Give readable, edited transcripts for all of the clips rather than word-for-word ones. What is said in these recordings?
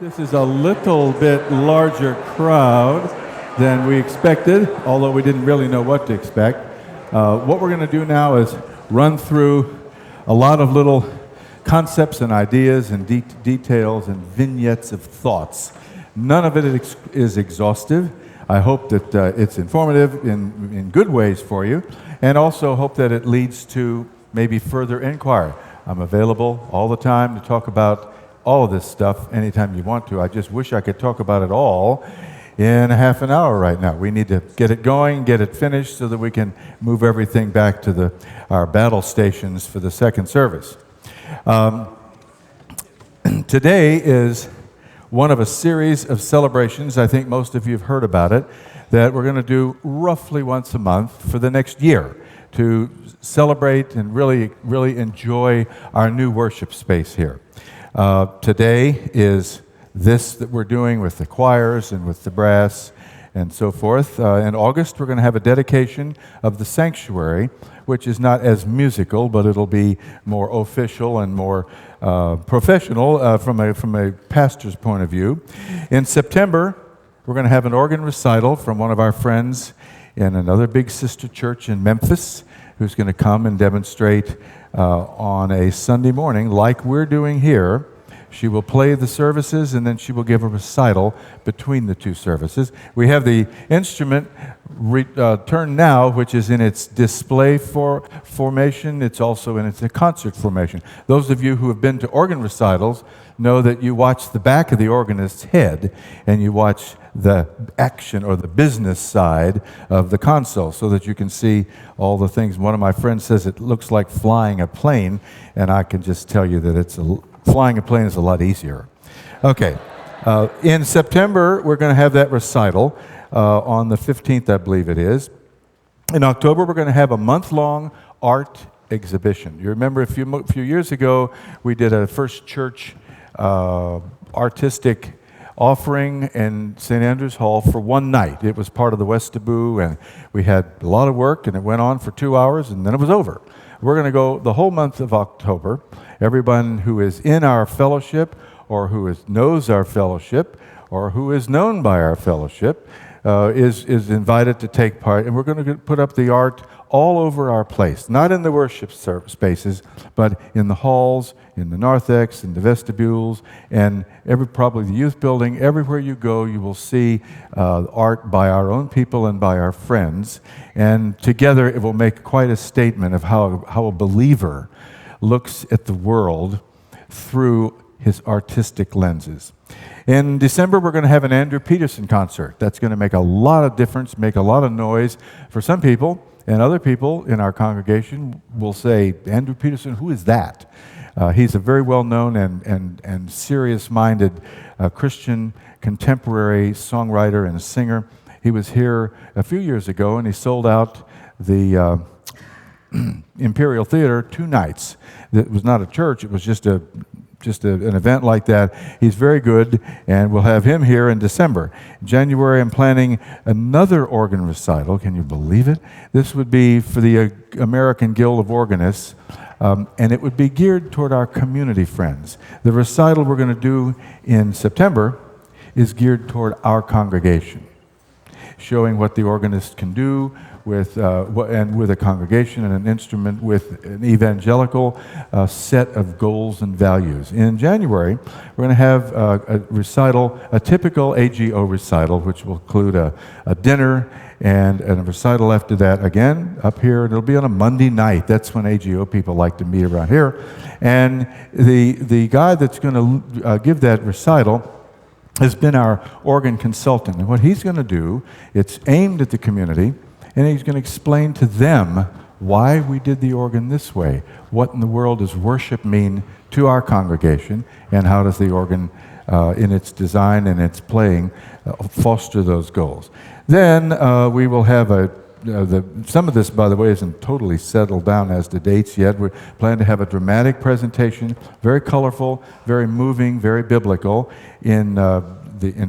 This is a little bit larger crowd than we expected, although we didn't really know what to expect. What we're going to do now is run through a lot of little concepts and ideas and details and vignettes of thoughts. None of it is exhaustive. I hope that it's informative in good ways for you, and also hope that it leads to maybe further inquiry. I'm available all the time to talk about all of this stuff anytime you want to. I just wish I could talk about it all in a half an hour right now. We need to get it going, get it finished so that we can move everything back to our battle stations for the second service. Today is one of a series of celebrations, I think most of you have heard about it, that we're going to do roughly once a month for the next year to celebrate and really enjoy our new worship space here. Today is this that we're doing with the choirs and with the brass and so forth. In August, we're going to have a dedication of the sanctuary, which is not as musical, but it'll be more official and more professional from a pastor's point of view. In September, we're going to have an organ recital from one of our friends in another big sister church in Memphis, who's going to come and demonstrate on a Sunday morning like we're doing here. She will play the services, and then she will give a recital between the two services. We have the instrument turned now, which is in its display formation. It's also in its concert formation. Those of you who have been to organ recitals know that you watch the back of the organist's head, and you watch the action or the business side of the console so that you can see all the things. One of my friends says it looks like flying a plane, and I can just tell you that flying a plane is a lot easier. Okay, in September, we're going to have that recital on the 15th, I believe it is. In October, we're going to have a month-long art exhibition. You remember a few years ago, we did a First Church artistic offering in St. Andrew's Hall for one night. It was part of the Westaboo, and we had a lot of work, and it went on for 2 hours, and then it was over. We're going to go the whole month of October. Everyone who is in our fellowship, or who knows our fellowship, or who is known by our fellowship, is invited to take part. And we're going to put up the art all over our place, not in the worship spaces, but in the halls, in the narthex, in the vestibules, and probably the youth building. Everywhere you go, you will see art by our own people and by our friends. And together, it will make quite a statement of how a believer looks at the world through his artistic lenses. In December, we're going to have an Andrew Peterson concert. That's going to make a lot of difference, make a lot of noise for some people, and other people in our congregation will say, Andrew Peterson, who is that? He's a very well-known and serious-minded Christian contemporary songwriter and singer. He was here a few years ago, and he sold out the Imperial Theater 2 nights. It was not a church, it was just an event like that. He's very good, and we'll have him here in December. In January, I'm planning another organ recital. Can you believe it? This would be for the American Guild of Organists, and it would be geared toward our community friends. The recital we're going to do in September is geared toward our congregation, showing what the organist can do with a congregation and an instrument with an evangelical set of goals and values. In January, we're going to have a recital, a typical AGO recital, which will include a dinner and a recital after that again up here. It'll be on a Monday night. That's when AGO people like to meet around here. And the guy that's going to give that recital has been our organ consultant. And what he's going to do, it's aimed at the community, and he's going to explain to them why we did the organ this way. What in the world does worship mean to our congregation, and how does the organ, in its design and its playing, foster those goals. Then we will have some of this, by the way, isn't totally settled down as to dates yet. We plan to have a dramatic presentation, very colorful, very moving, very biblical, in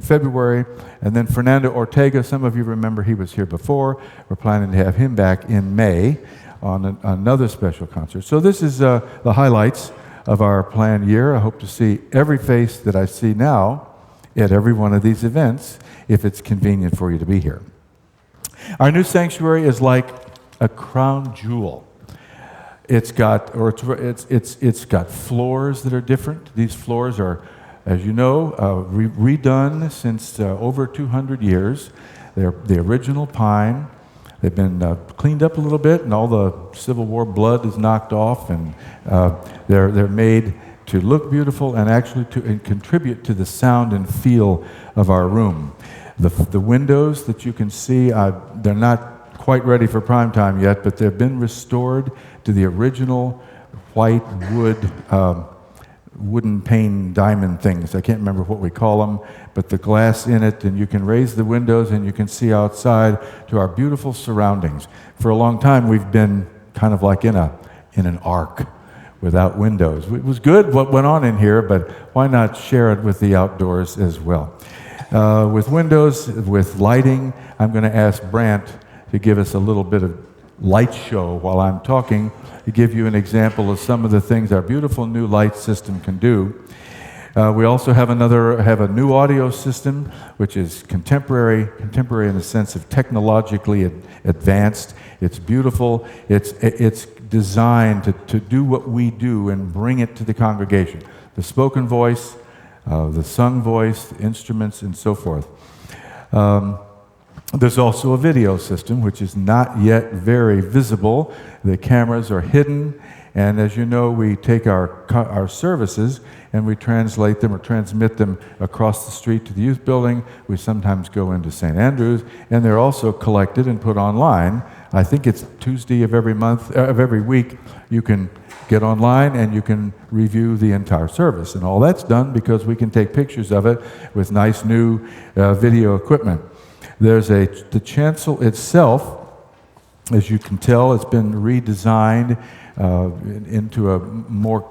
February. And then Fernando Ortega, some of you remember he was here before. We're planning to have him back in May on another special concert. So this is the highlights of our planned year. I hope to see every face that I see now at every one of these events if it's convenient for you to be here. Our new sanctuary is like a crown jewel. It's got floors that are different. These floors are, as you know, redone since over 200 years. They're the original pine. They've been cleaned up a little bit, and all the Civil War blood is knocked off, and they're made to look beautiful and actually to contribute to the sound and feel of our room. The windows that you can see, they're not quite ready for prime time yet, but they've been restored to the original white wooden pane diamond things. I can't remember what we call them, but the glass in it, and you can raise the windows and you can see outside to our beautiful surroundings. For a long time, we've been kind of like in an ark without windows. It was good what went on in here, but why not share it with the outdoors as well? With windows, with lighting, I'm going to ask Brant to give us a little bit of light show while I'm talking, to give you an example of some of the things our beautiful new light system can do. We also have a new audio system, which is contemporary in the sense of technologically advanced. It's beautiful. It's designed to do what we do and bring it to the congregation. The spoken voice, the sung voice, the instruments, and so forth. There's also a video system, which is not yet very visible. The cameras are hidden, and as you know, we take our services and we translate them or transmit them across the street to the youth building. We sometimes go into St. Andrews, and they're also collected and put online. I think it's Tuesday of every week. You can get online and you can review the entire service, and all that's done because we can take pictures of it with nice new video equipment. There's the chancel itself, as you can tell, it's been redesigned into a more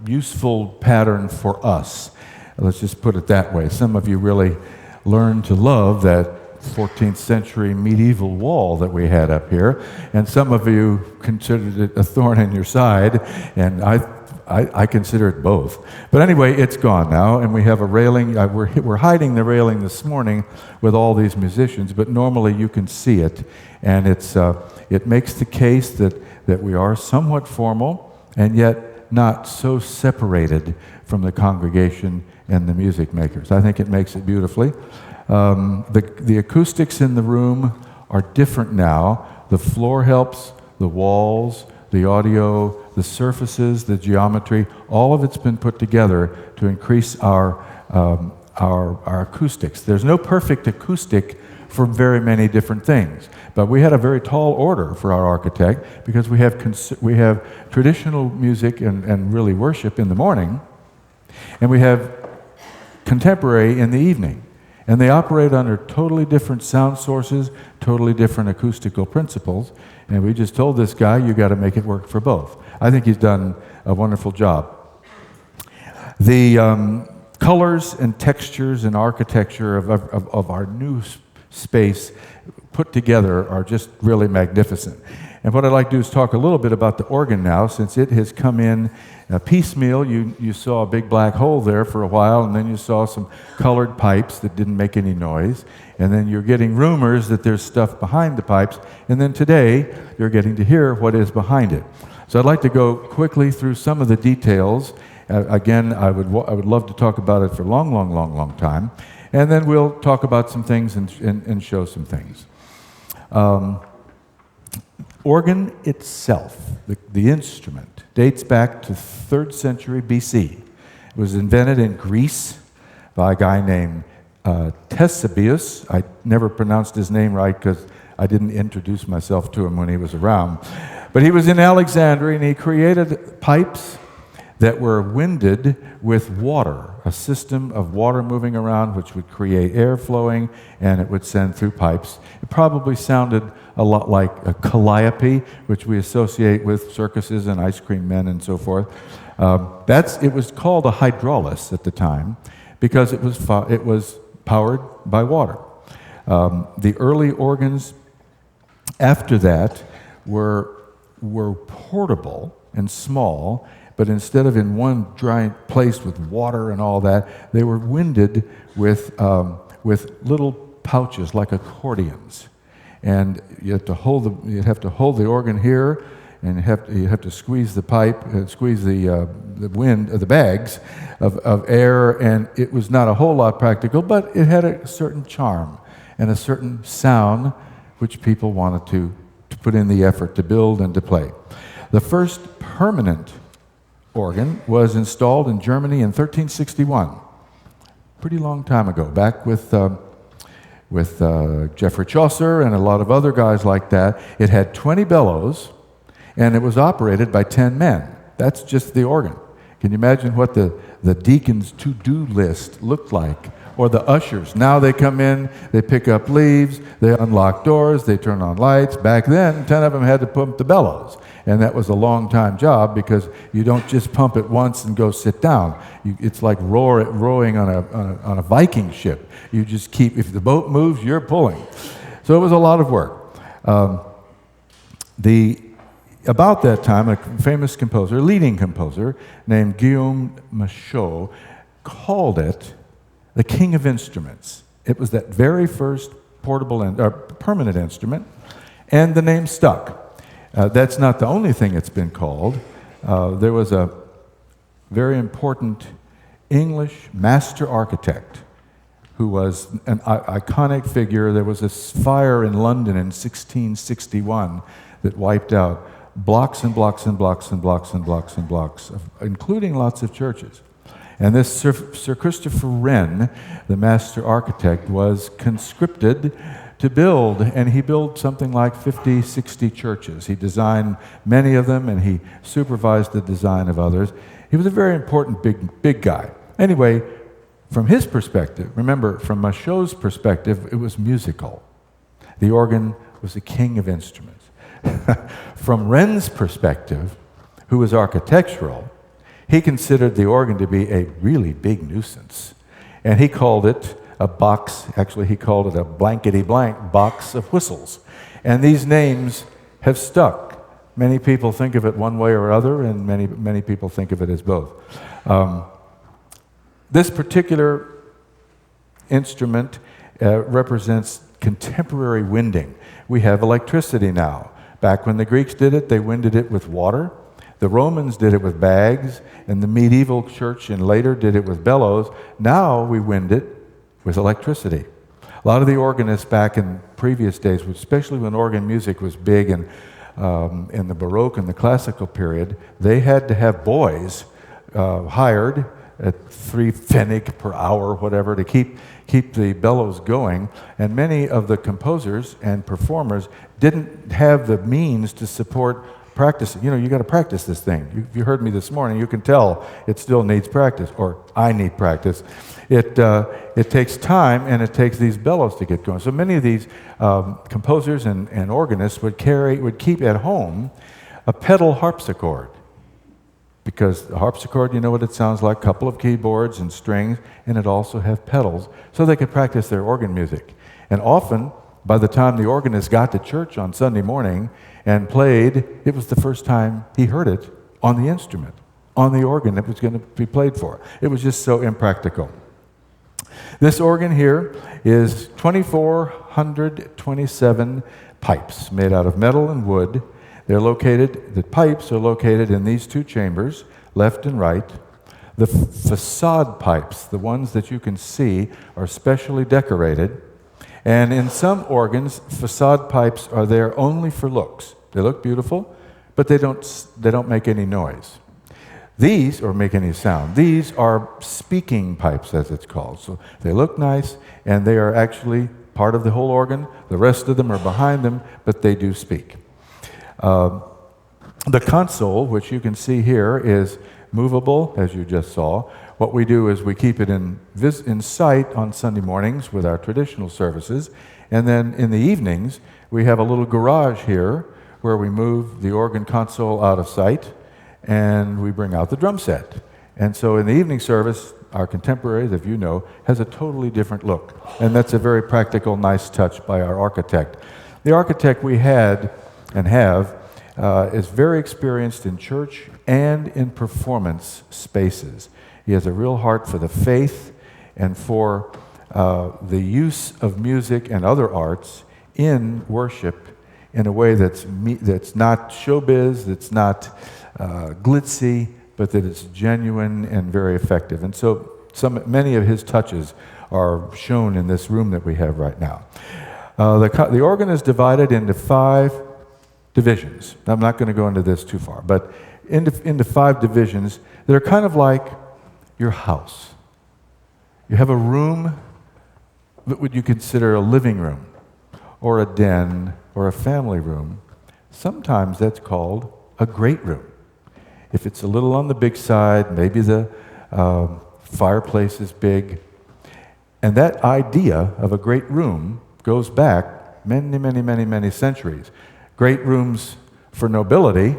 useful pattern for us. Let's just put it that way. Some of you really learned to love that 14th century medieval wall that we had up here, and some of you considered it a thorn in your side, and I consider it both. But anyway, it's gone now, and we have a railing. We're hiding the railing this morning with all these musicians, but normally you can see it, and it makes the case that we are somewhat formal, and yet not so separated from the congregation and the music makers. I think it makes it beautifully. The acoustics in the room are different now. The floor helps, the walls, the audio, the surfaces, the geometry, all of it's been put together to increase our acoustics. There's no perfect acoustic for very many different things, but we had a very tall order for our architect because we have traditional music and really worship in the morning, and we have contemporary in the evening. And they operate under totally different sound sources, totally different acoustical principles. And we just told this guy, you got to make it work for both. I think he's done a wonderful job. The colors and textures and architecture of our new space put together are just really magnificent. And what I'd like to do is talk a little bit about the organ now, since it has come in piecemeal. You saw a big black hole there for a while, and then you saw some colored pipes that didn't make any noise, and then you're getting rumors that there's stuff behind the pipes, and then today you're getting to hear what is behind it. So I'd like to go quickly through some of the details. Again, I would love to talk about it for a long time, and then we'll talk about some things and show some things. Organ itself, the instrument, dates back to 3rd century BC. It was invented in Greece by a guy named Ctesibius. I never pronounced his name right because I didn't introduce myself to him when he was around. But he was in Alexandria, and he created pipes that were winded with water, a system of water moving around which would create air flowing, and it would send through pipes. It probably sounded a lot like a calliope, which we associate with circuses and ice cream men and so forth. It was called a hydraulis at the time because it was powered by water. The early organs after that were portable and small, but instead of in one dry place with water and all that, they were winded with little pouches like accordions. And you'd have to hold the organ here, and you have to squeeze the pipe, squeeze the wind, the bags of air, and it was not a whole lot practical, but it had a certain charm and a certain sound which people wanted to put in the effort to build and to play. The first permanent organ was installed in Germany in 1361, pretty long time ago, back with Geoffrey Chaucer and a lot of other guys like that. It had 20 bellows, and it was operated by 10 men. That's just the organ. Can you imagine what the deacon's to-do list looked like? Or the ushers. Now they come in, they pick up leaves, they unlock doors, they turn on lights. Back then, 10 of them had to pump the bellows. And that was a long time job because you don't just pump it once and go sit down. It's like rowing on a Viking ship. You just keep, if the boat moves, you're pulling. So it was a lot of work. About that time, a famous composer, leading composer, named Guillaume Michaud, called it the king of instruments. It was that very first portable and permanent instrument, and the name stuck. That's not the only thing it's been called. There was a very important English master architect who was an iconic figure. There was this fire in London in 1661 that wiped out blocks and blocks and blocks and blocks and blocks and blocks, including lots of churches. And this Sir Christopher Wren, the master architect, was conscripted to build, and he built something like 50, 60 churches. He designed many of them, and he supervised the design of others. He was a very important big guy. Anyway, from his perspective, remember, from Michaud's perspective, it was musical. The organ was the king of instruments. From Wren's perspective, who was architectural, he considered the organ to be a really big nuisance. And he called it a box, actually he called it a blankety-blank box of whistles. And these names have stuck. Many people think of it one way or other, and many people think of it as both. This particular instrument represents contemporary winding. We have electricity now. Back when the Greeks did it, they winded it with water. The Romans did it with bags, and the medieval church and later did it with bellows. Now we wind it with electricity. A lot of the organists back in previous days, especially when organ music was big and in the Baroque and the classical period, they had to have boys hired at 3 pfennig per hour, whatever, to keep the bellows going. And many of the composers and performers didn't have the means to support practice. You know, you got to practice this thing. You heard me this morning. You can tell it still needs practice, or I need practice. It takes time, and it takes these bellows to get going. So many of these composers and organists would keep at home a pedal harpsichord, because the harpsichord, you know what it sounds like, a couple of keyboards and strings, and it also have pedals, so they could practice their organ music. And often, by the time the organist got to church on Sunday morning and played, it was the first time he heard it on the instrument, on the organ that was going to be played for. It was just so impractical. This organ here is 2,427 pipes made out of metal and wood. The pipes are located in these two chambers, left and right. The facade pipes, the ones that you can see, are specially decorated. And in some organs, facade pipes are there only for looks. They look beautiful, but they don't make any noise. These, or make any sound, these are speaking pipes, as it's called. So they look nice, and they are actually part of the whole organ. The rest of them are behind them, but they do speak. The console, which you can see here, is movable, as you just saw. What we do is we keep it in sight on Sunday mornings with our traditional services, and then in the evenings, we have a little garage here where we move the organ console out of sight, and we bring out the drum set. And so in the evening service, our contemporaries, if you know, has a totally different look. And that's a very practical, nice touch by our architect. The architect we had and have is very experienced in church and in performance spaces. He has a real heart for the faith and for the use of music and other arts in worship in a way that's not showbiz, that's not glitzy, but that it's genuine and very effective. And so many of his touches are shown in this room that we have right now. The organ is divided into 5 divisions. I'm not going to go into this too far, but into 5 divisions that are kind of like your house. You have a room that would you consider a living room or a den or a family room. Sometimes that's called a great room. If it's a little on the big side, maybe the fireplace is big. And that idea of a great room goes back many centuries. Great rooms for nobility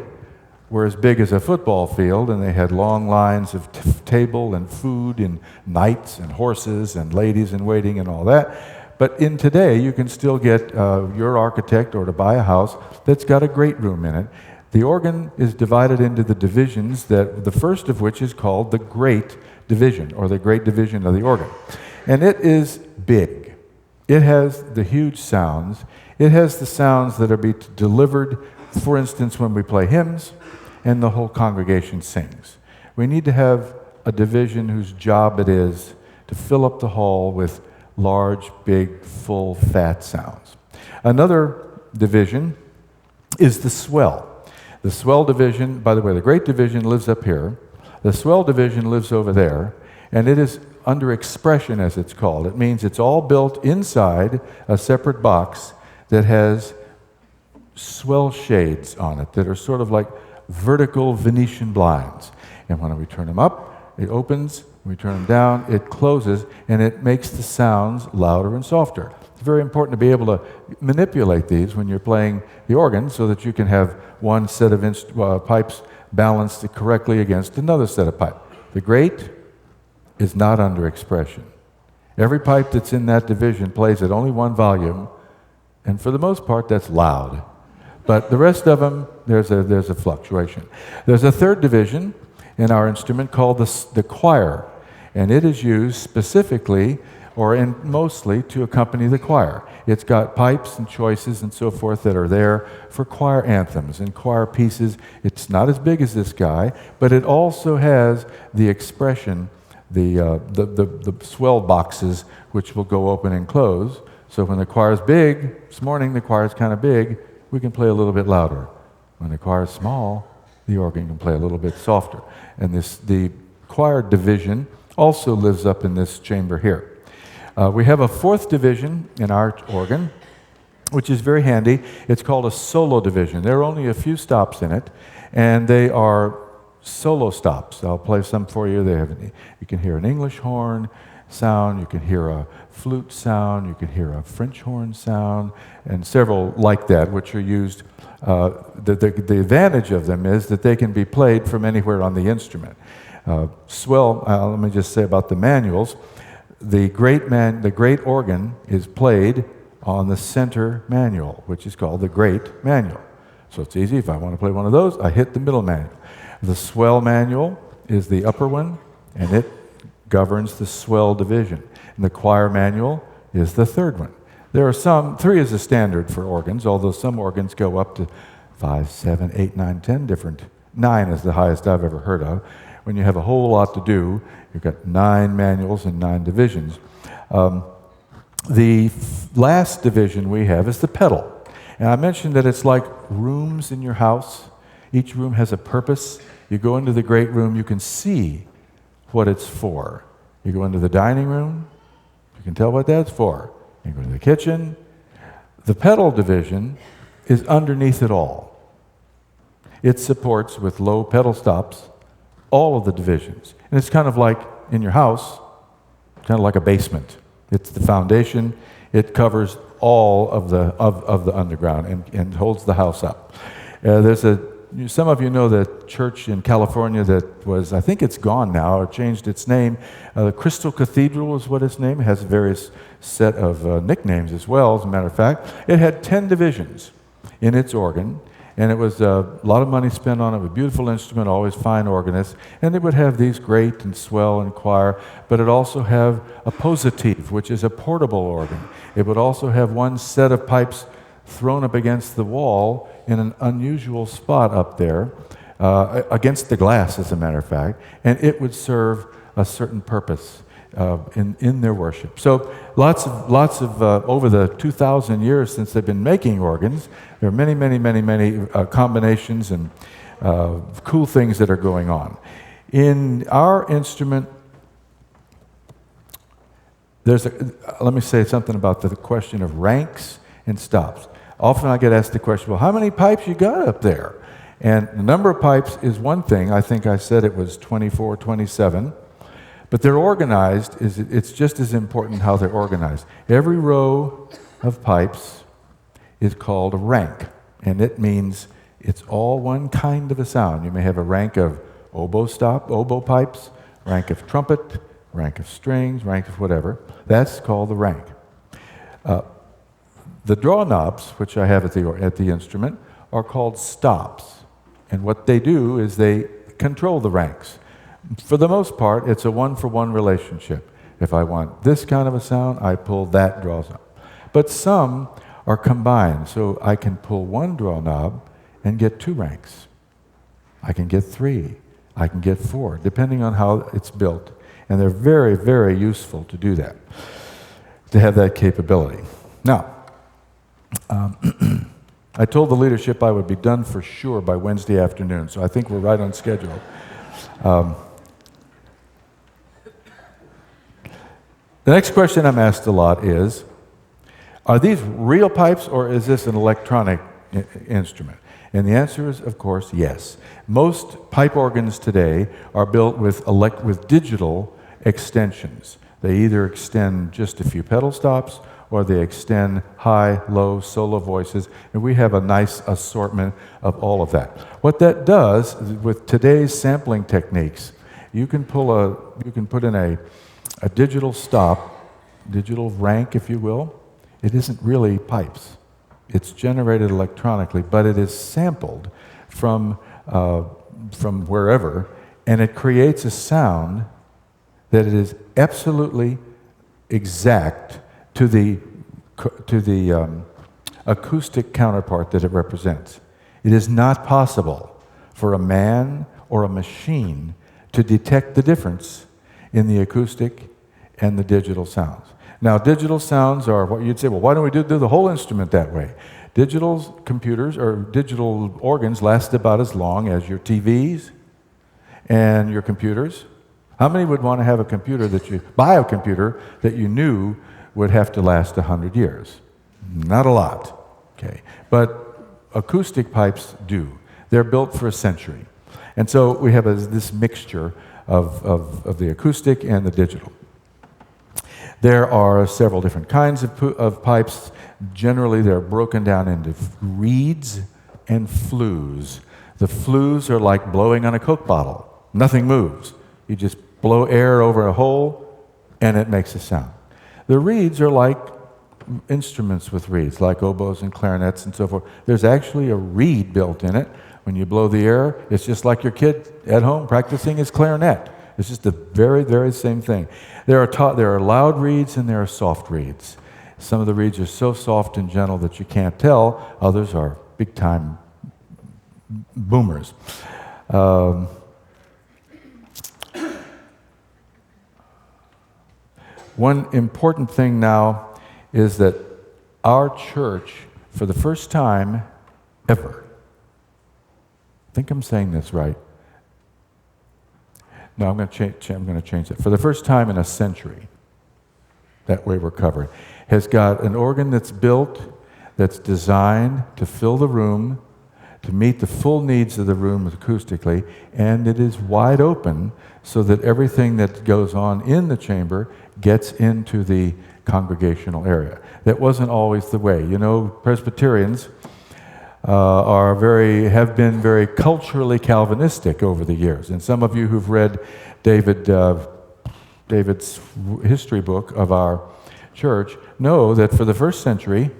were as big as a football field, and they had long lines of table and food and knights and horses and ladies in waiting and all that. But in today, you can still get your architect or to buy a house that's got a great room in it. The organ is divided into the divisions, that the first of which is called the Great Division, or the Great Division of the organ. And it is big. It has the huge sounds. It has the sounds that are delivered, for instance, when we play hymns and the whole congregation sings. We need to have a division whose job it is to fill up the hall with large, big, full, fat sounds. Another division is the swell. The swell division, by the way, the Great Division lives up here. The swell division lives over there, and it is under expression, as it's called. It means it's all built inside a separate box that has swell shades on it that are sort of like vertical Venetian blinds. And when we turn them up, it opens. When we turn them down, it closes, and it makes the sounds louder and softer. It's very important to be able to manipulate these when you're playing the organ so that you can have one set of pipes balanced correctly against another set of pipes. The great is not under expression. Every pipe that's in that division plays at only one volume, and for the most part, that's loud. But the rest of them, there's a fluctuation. There's a third division in our instrument called the choir, and it is used specifically mostly to accompany the choir. It's got pipes and choices and so forth that are there for choir anthems and choir pieces. It's not as big as this guy, but it also has the expression, the swell boxes, which will go open and close. So when the choir's big, this morning the choir's kind of big, we can play a little bit louder. When the choir's small, the organ can play a little bit softer. And the choir division also lives up in this chamber here. We have a fourth division in our organ, which is very handy. It's called a solo division. There are only a few stops in it, and they are solo stops. I'll play some for you. You can hear an English horn sound, you can hear a flute sound, you can hear a French horn sound, and several like that, which are used. The advantage of them is that they can be played from anywhere on the instrument. Let me just say about the manuals. The great organ is played on the center manual, which is called the Great Manual. So it's easy. If I want to play one of those, I hit the middle manual. The swell manual is the upper one, and it governs the swell division. And the choir manual is the third one. There are 3 is the standard for organs, although some organs go up to 5, 7, 8, 9, 10 different. 9 is the highest I've ever heard of. When you have a whole lot to do, you've got 9 manuals and 9 divisions. The last division we have is the pedal. And I mentioned that it's like rooms in your house. Each room has a purpose. You go into the great room, you can see what it's for. You go into the dining room, you can tell what that's for. You go to the kitchen. The pedal division is underneath it all. It supports, with low pedal stops, all of the divisions. And it's kind of like in your house, kind of like a basement. It's the foundation. It covers all of the underground and holds the house up. Some of you know the church in California that was, I think it's gone now, or changed its name. The Crystal Cathedral is what its name. It has various set of nicknames as well, as a matter of fact. It had 10 divisions in its organ, And it was a lot of money spent on it, a beautiful instrument, always fine organist. And it would have these great and swell and choir, but it also have a positive, which is a portable organ. It would also have one set of pipes thrown up against the wall in an unusual spot up there, against the glass, as a matter of fact, and it would serve a certain purpose in their worship. So lots of over the 2,000 years since they've been making organs, there are many combinations and cool things that are going on. In our instrument, let me say something about the question of ranks and stops. Often I get asked the question, well, how many pipes you got up there? And the number of pipes is one thing. I think I said it was 24, 27. But they're organized. It's just as important how they're organized. Every row of pipes is called a rank. And it means it's all one kind of a sound. You may have a rank of oboe pipes, rank of trumpet, rank of strings, rank of whatever. That's called the rank. The draw knobs, which I have at the instrument, are called stops. And what they do is they control the ranks. For the most part, it's a one-for-one relationship. If I want this kind of a sound, I pull that draw knob. But some are combined, so I can pull one draw knob and get 2 ranks. I can get 3. I can get 4, depending on how it's built. And they're very, very useful to do that, to have that capability. Now, I told the leadership I would be done for sure by Wednesday afternoon, so I think we're right on schedule. The next question I'm asked a lot is, are these real pipes or is this an electronic instrument? And the answer is, of course, yes. Most pipe organs today are built with digital extensions. They either extend just a few pedal stops or they extend high, low, solo voices, and we have a nice assortment of all of that. What that does, with today's sampling techniques, you can put in a digital stop, digital rank, if you will. It isn't really pipes. It's generated electronically, but it is sampled from wherever, and it creates a sound that it is absolutely exact to the acoustic counterpart that it represents. It is not possible for a man or a machine to detect the difference in the acoustic and the digital sounds. Now, digital sounds are what you'd say, well, why don't we do the whole instrument that way? Digital computers or digital organs last about as long as your TVs and your computers. How many would want to have a computer buy a computer that you knew would have to last 100 years? Not a lot, okay? But acoustic pipes do. They're built for a century. And so we have this mixture of the acoustic and the digital. There are several different kinds of pipes. Generally, they're broken down into reeds and flues. The flues are like blowing on a Coke bottle. Nothing moves. You just blow air over a hole, and it makes a sound. The reeds are like instruments with reeds, like oboes and clarinets and so forth. There's actually a reed built in it. When you blow the air, it's just like your kid at home practicing his clarinet. It's just the very, very same thing. There are loud reeds and there are soft reeds. Some of the reeds are so soft and gentle that you can't tell. Others are big-time boomers. One important thing now is that our church, for the first time ever, I think I'm saying this right. No, I'm going to change that. For the first time in a century, that way we're covered, has got an organ that's built, that's designed to fill the room, to meet the full needs of the room acoustically, and it is wide open so that everything that goes on in the chamber gets into the congregational area. That wasn't always the way. You know, Presbyterians have been very culturally Calvinistic over the years. And some of you who've read David's history book of our church know that for the first century,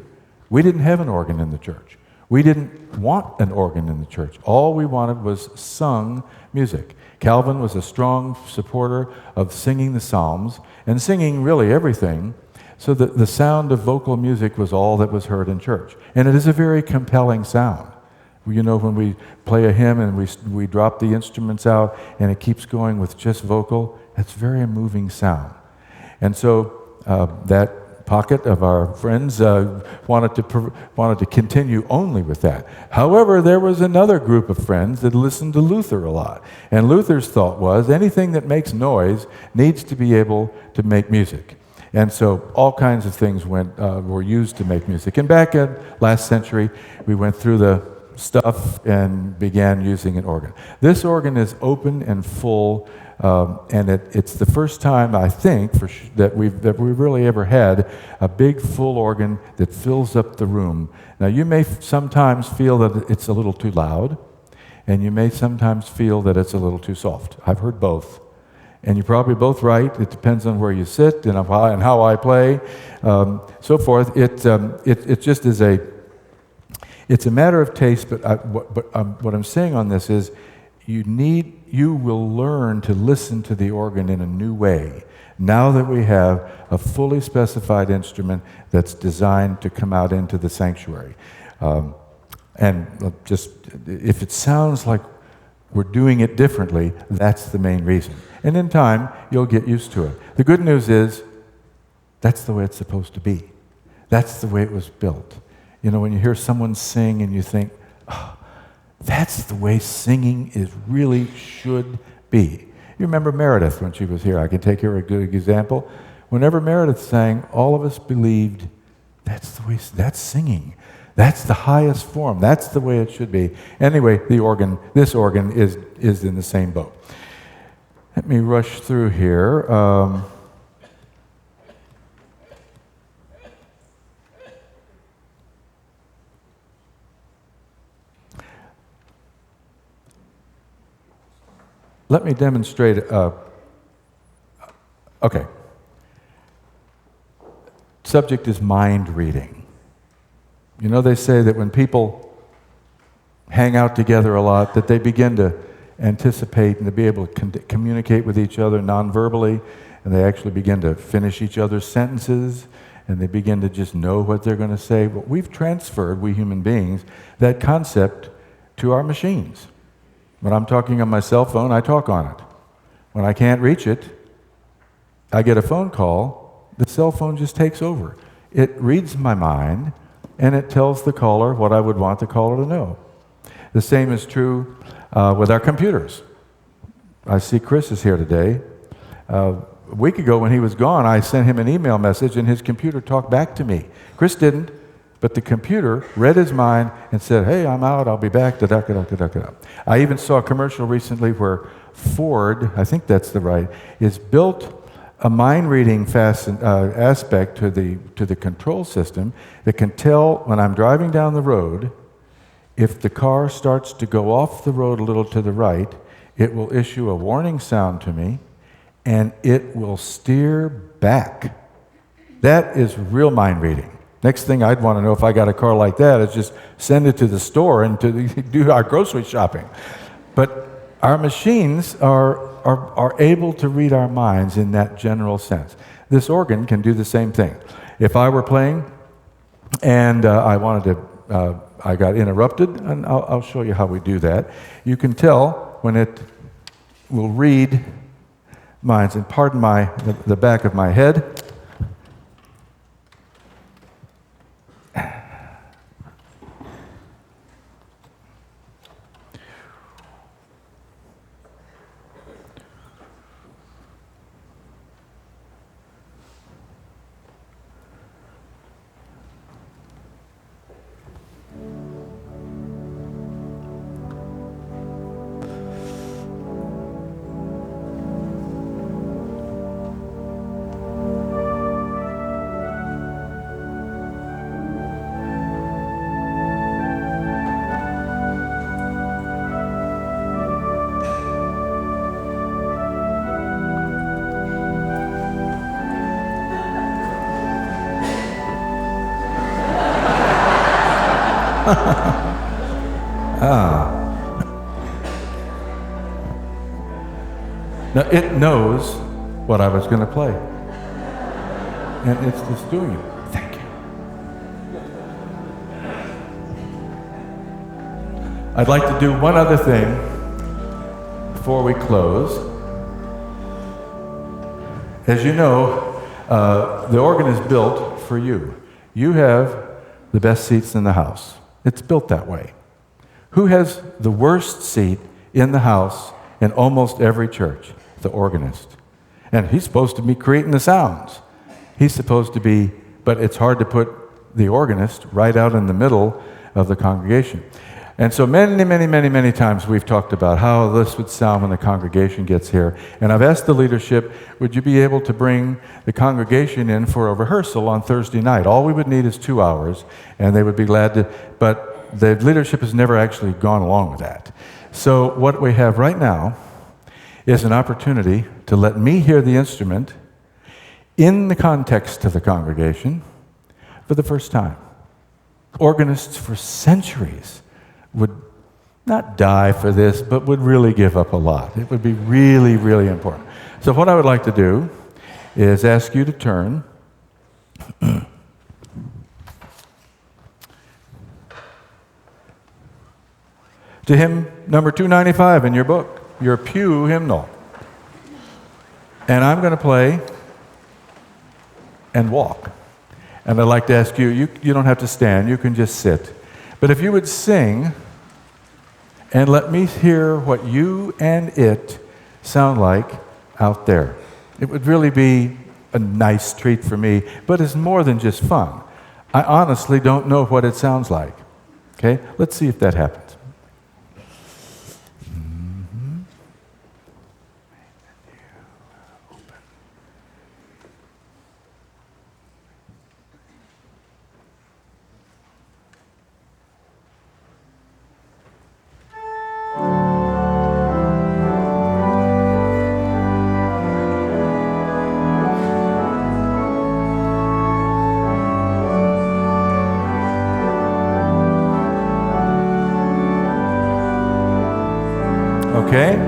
we didn't have an organ in the church. We didn't want an organ in the church. All we wanted was sung music. Calvin was a strong supporter of singing the Psalms and singing really everything, so that the sound of vocal music was all that was heard in church. And it is a very compelling sound. You know, when we play a hymn and we drop the instruments out and it keeps going with just vocal, it's very moving sound. And so that pocket of our friends wanted to continue only with that. However, there was another group of friends that listened to Luther a lot. And Luther's thought was anything that makes noise needs to be able to make music. And so all kinds of things were used to make music. And back in last century, we went through the stuff and began using an organ. This organ is open and full, and it's the first time, I think, that we've really ever had a big full organ that fills up the room. Now, you may sometimes feel that it's a little too loud, and you may sometimes feel that it's a little too soft. I've heard both. And you're probably both right. It depends on where you sit and how I play, so forth. It just is it's a matter of taste. But what I'm saying on this is, you will learn to listen to the organ in a new way now that we have a fully specified instrument that's designed to come out into the sanctuary. And just if it sounds like we're doing it differently, that's the main reason. And in time, you'll get used to it. The good news is, that's the way it's supposed to be. That's the way it was built. You know, when you hear someone sing and you think, oh, that's the way singing really should be. You remember Meredith when she was here. I can take her a good example. Whenever Meredith sang, all of us believed that's singing. That's the highest form. That's the way it should be. Anyway, this organ is in the same boat. Let me rush through here. Let me demonstrate. Okay. Subject is mind reading. You know, they say that when people hang out together a lot, that they begin to anticipate and to be able to communicate with each other non-verbally, and they actually begin to finish each other's sentences, and they begin to just know what they're going to say. But we've transferred, we human beings, that concept to our machines. When I'm talking on my cell phone, I talk on it. When I can't reach it, I get a phone call, the cell phone just takes over. It reads my mind, and it tells the caller what I would want the caller to know. The same is true with our computers. I see Chris is here today. A week ago when he was gone, I sent him an email message, and his computer talked back to me. Chris didn't, but the computer read his mind and said, hey, I'm out, I'll be back. I even saw a commercial recently where Ford, I think that's is built a mind-reading aspect to the control system that can tell when I'm driving down the road, if the car starts to go off the road a little to the right, it will issue a warning sound to me, and it will steer back. That is real mind reading. Next thing I'd want to know if I got a car like that is just send it to the store and to do our grocery shopping. But our machines are able to read our minds in that general sense. This organ can do the same thing. If I were playing and I got interrupted, and I'll show you how we do that. You can tell when it will read minds, and pardon the back of my head. Now, it knows what I was going to play. And it's just doing it. Thank you. I'd like to do one other thing before we close. As you know, the organ is built for you. You have the best seats in the house. It's built that way. Who has the worst seat in the house in almost every church? The organist. And he's supposed to be creating the sounds. He's supposed to be, but it's hard to put the organist right out in the middle of the congregation. And so many times we've talked about how this would sound when the congregation gets here. And I've asked the leadership, would you be able to bring the congregation in for a rehearsal on Thursday night? All we would need is 2 hours, and they would be glad to, but the leadership has never actually gone along with that. So what we have right now is an opportunity to let me hear the instrument in the context of the congregation for the first time. Organists for centuries would not die for this, but would really give up a lot. It would be really, really important. So what I would like to do is ask you to turn to hymn number 295 in your book, your pew hymnal. And I'm going to play and walk. And I'd like to ask you, you don't have to stand, you can just sit. But if you would sing and let me hear what you and it sound like out there. It would really be a nice treat for me, but it's more than just fun. I honestly don't know what it sounds like. Okay? Let's see if that happens. Okay?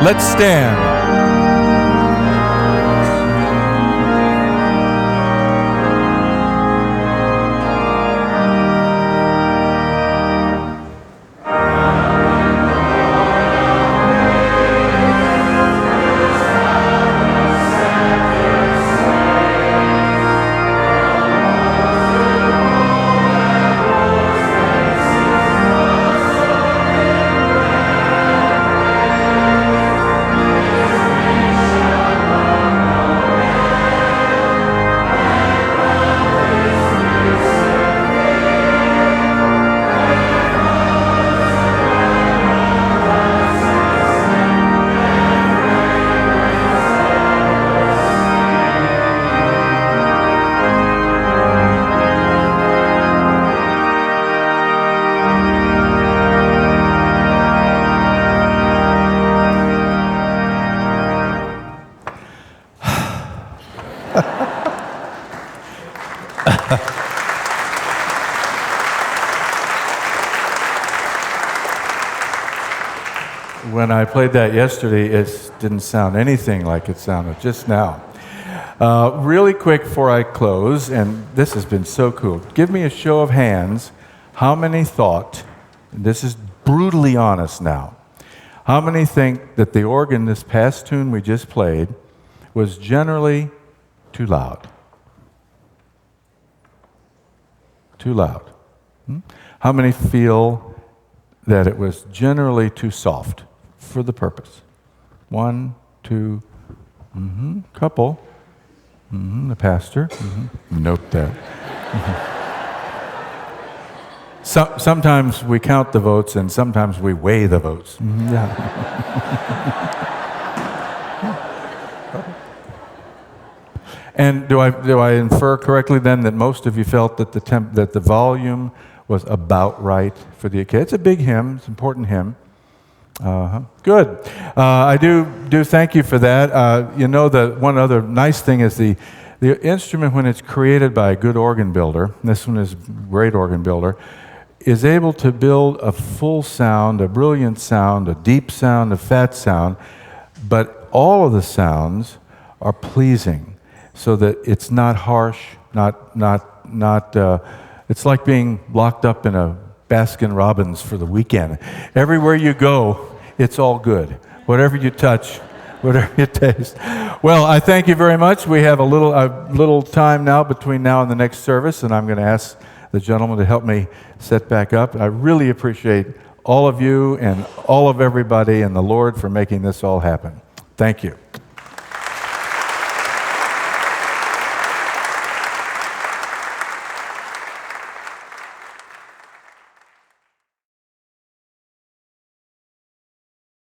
Let's stand. When I played that yesterday, it didn't sound anything like it sounded just now. Really quick before I close, and this has been so cool. Give me a show of hands. How many thought, and this is brutally honest now, how many think that the organ, this past tune we just played, was generally too loud? Too loud. How many feel that it was generally too soft for the purpose? One, two, couple. The pastor. Note that. Sometimes we count the votes and sometimes we weigh the votes. Yeah. And do I infer correctly then that most of you felt that that the volume was about right for the kid? It's a big hymn. It's an important hymn. Good. I do thank you for that. You know, the one other nice thing is the instrument, when it's created by a good organ builder, this one is a great organ builder, is able to build a full sound, a brilliant sound, a deep sound, a fat sound, but all of the sounds are pleasing, so that it's not harsh, it's like being locked up in a Baskin Robbins for the weekend. Everywhere you go, it's all good. Whatever you touch, whatever you taste. Well, I thank you very much. We have a little time now between now and the next service, and I'm going to ask the gentleman to help me set back up. I really appreciate all of you and all of everybody and the Lord for making this all happen. Thank you.